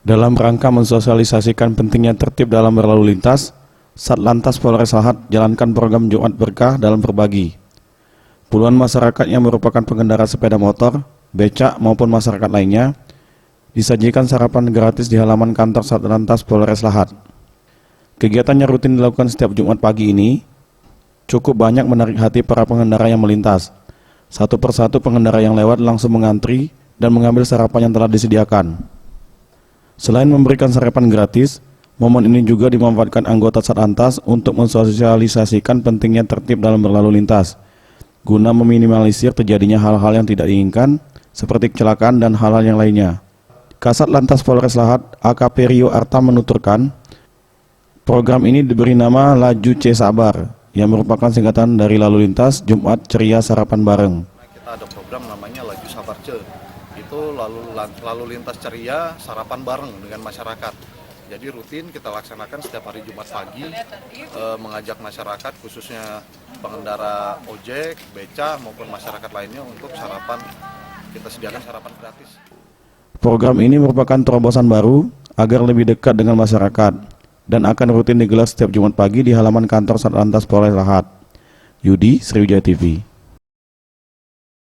Dalam rangka mensosialisasikan pentingnya tertib dalam berlalu lintas, Satlantas Polres Lahat jalankan program Jumat Berkah dalam berbagi. Puluhan masyarakat yang merupakan pengendara sepeda motor, becak maupun masyarakat lainnya disajikan sarapan gratis di halaman kantor Satlantas Polres Lahat. Kegiatan yang rutin dilakukan setiap Jumat pagi ini cukup banyak menarik hati para pengendara yang melintas. Satu persatu pengendara yang lewat langsung mengantri dan mengambil sarapan yang telah disediakan. Selain memberikan sarapan gratis, momen ini juga dimanfaatkan anggota Satlantas untuk mensosialisasikan pentingnya tertib dalam berlalu lintas, guna meminimalisir terjadinya hal-hal yang tidak diinginkan, seperti kecelakaan dan hal-hal yang lainnya. Kasat Lantas Polres Lahat, AKP Rio Arta menuturkan, program ini diberi nama Laju C Sabar, yang merupakan singkatan dari lalu lintas Jumat Ceria Sarapan Bareng. Kita ada program namanya Laju Sabar C. Itu lalu lintas ceria sarapan bareng dengan masyarakat. Jadi rutin kita laksanakan setiap hari Jumat pagi, mengajak masyarakat khususnya pengendara ojek, beca maupun masyarakat lainnya untuk sarapan. Kita sediakan sarapan gratis. Program ini merupakan terobosan baru agar lebih dekat dengan masyarakat dan akan rutin digelar setiap Jumat pagi di halaman kantor Satlantas Polres Lahat. Yudi, Sriwijaya TV.